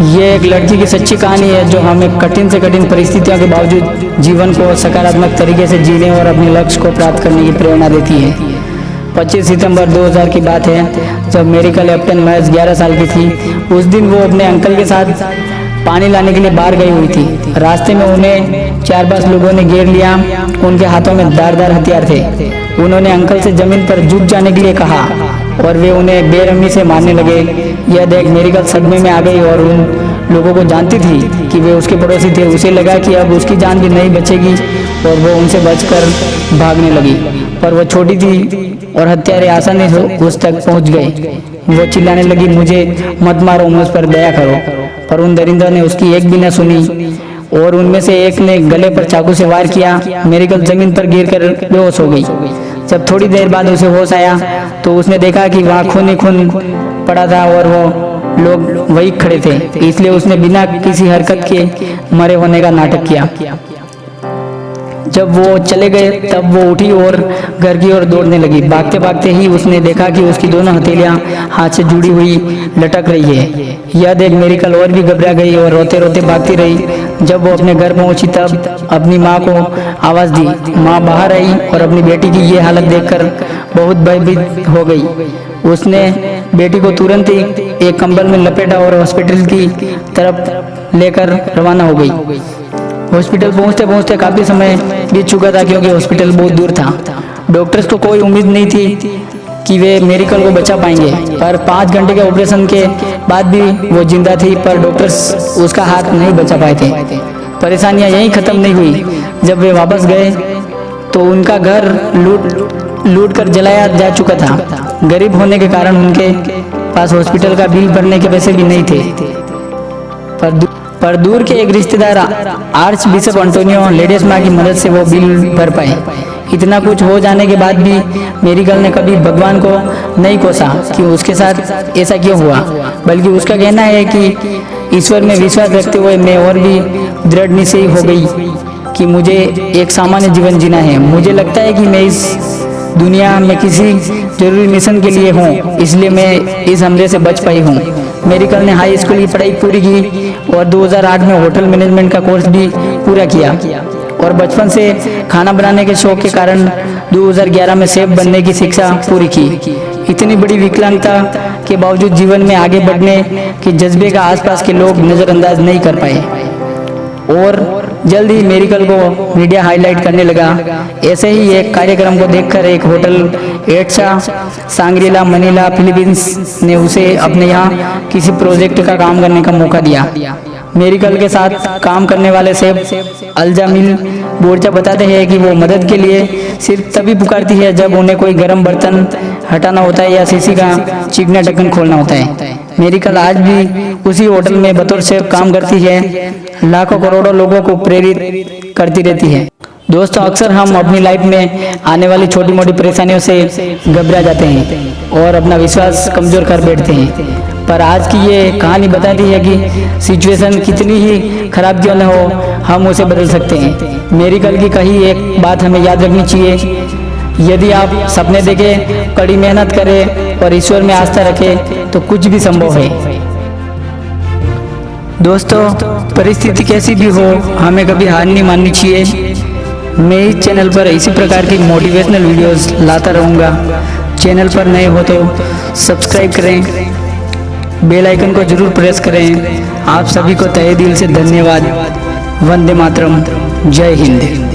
ये एक लड़की की सच्ची कहानी है जो हमें कठिन से कठिन परिस्थितियों के बावजूद जीवन को सकारात्मक तरीके से जीने और अपने लक्ष्य को प्राप्त करने की प्रेरणा देती है। 25 सितंबर 2000 की बात है, जब मेरिकल लेप्टन महज 11 साल की थी। उस दिन वो अपने अंकल के साथ पानी लाने के लिए बाहर गई हुई थी। रास्ते में उन्हें 4-5 लोगों ने घेर लिया। उनके हाथों में धारदार हथियार थे। उन्होंने अंकल से जमीन पर झुक जाने के लिए कहा और वे उन्हें बेरहमी से मारने लगे। यह देख मेरिकल सदमे में आ गई और उन लोगों को जानती थी कि वे उसके पड़ोसी थे। उसे लगा कि अब उसकी जान भी नहीं बचेगी और वो उनसे बचकर भागने लगी, पर वो छोटी थी और हत्यारे आसानी से उस तक पहुंच गए। वो चिल्लाने लगी, मुझे मत मारो, मुझ पर दया करो। पर उन दरिंदों ने उसकी एक भी न सुनी और उनमें से एक ने गले पर चाकू से वार किया। मेरिकल जमीन पर गिरकर बेहोश हो गई। जब थोड़ी देर बाद उसे होश आया तो उसने देखा कि वहाँ खून ही खून पड़ा था और वो लोग वही खड़े थे। इसलिए उसने बिना किसी हरकत के मरे होने का नाटक किया। जब वो चले गए तब वो उठी और घर की ओर दौड़ने लगी। भागते भागते ही उसने देखा कि उसकी दोनों हथेलियां हाथ से जुड़ी हुई लटक रही है। यह देख मेरिकल और भी घबरा गई और रोते रोते भागती रही। जब वो अपने घर पहुंची तब अपनी माँ को आवाज दी। माँ बाहर आई और अपनी बेटी की ये हालत देखकर बहुत भयभीत हो गई। उसने बेटी को तुरंत ही एक कंबल में लपेटा और हॉस्पिटल की तरफ लेकर रवाना हो गई। हॉस्पिटल पहुंचते पहुंचते काफी समय बीत चुका था, क्योंकि हॉस्पिटल बहुत दूर था। डॉक्टर्स को कोई उम्मीद नहीं थी कि वे मेरिकल को बचा पाएंगे, पर 5 घंटे के ऑपरेशन के बाद भी वो जिंदा थी, पर डॉक्टर्स उसका हाथ नहीं बचा पाए थे। परेशानियां यहीं खत्म नहीं हुई। जब वे वापस गए तो उनका घर लूट कर जलाया जा चुका था। गरीब होने के कारण उनके पास हॉस्पिटल का बिल भरने के पैसे भी नहीं थे। पर दूर के एक रिश्तेदार आर्च बिशप एंटोनियो लेडेस्मा की मदद से वो बिल भर पाए। इतना कुछ हो जाने के बाद भी मेरिकल ने कभी भगवान को नहीं कोसा कि उसके साथ ऐसा क्यों हुआ, बल्कि उसका कहना है कि ईश्वर में विश्वास रखते हुए मैं और भी दृढ़ निश्चयी हो गई कि मुझे एक सामान्य जीवन जीना है। मुझे लगता है कि मैं इस दुनिया में किसी जरूरी मिशन के लिए हूँ, इसलिए मैं इस हमले से बच पाई हूँ। मेरिकल ने हाई स्कूल की पढ़ाई पूरी की और 2008 में होटल मैनेजमेंट का कोर्स भी पूरा किया और बचपन से खाना बनाने के शौक के कारण 2011 में शेफ बनने की शिक्षा पूरी की। इतनी बड़ी विकलांगता के बावजूद जीवन में आगे बढ़ने के जज्बे का आसपास के लोग नज़रअंदाज नहीं कर पाए और जल्द ही मेरिकल को मीडिया हाईलाइट करने लगा। ऐसे ही एक कार्यक्रम को देखकर एक होटल एड्सा सांग्रीला मनीला फिलीपींस ने उसे अपने यहाँ किसी प्रोजेक्ट का काम करने का मौका दिया। मेरिकल के साथ काम करने वाले शेफ अल्जामिल बोर्चा बताते हैं कि वो मदद के लिए सिर्फ तभी पुकारती है जब उन्हें कोई गर्म बर्तन हटाना होता है या शीशी का चिकना ढक्कन खोलना होता है। मेरिकल आज भी उसी होटल में बतौर शेफ काम करती है। लाखों करोड़ों लोगों को प्रेरित करती रहती है। दोस्तों, अक्सर हम अपनी लाइफ में आने वाली छोटी मोटी परेशानियों से घबरा जाते हैं और अपना विश्वास कमजोर कर बैठते हैं, पर आज की ये कहानी बताती है कि सिचुएशन कितनी ही खराब क्यों न हो, हम उसे बदल सकते हैं। मेरिकल की कही एक बात हमें याद रखनी चाहिए, यदि आप सपने देखें, कड़ी मेहनत करें और ईश्वर में आस्था रखें तो कुछ भी संभव है। दोस्तों, परिस्थिति कैसी भी हो, हमें कभी हार नहीं माननी चाहिए। मैं इस चैनल पर इसी प्रकार की मोटिवेशनल वीडियोस लाता रहूँगा। चैनल पर नए हो तो सब्सक्राइब करें, बेल आइकन को जरूर प्रेस करें। आप सभी को तहे दिल से धन्यवाद। वंदे मातरम। जय हिंद।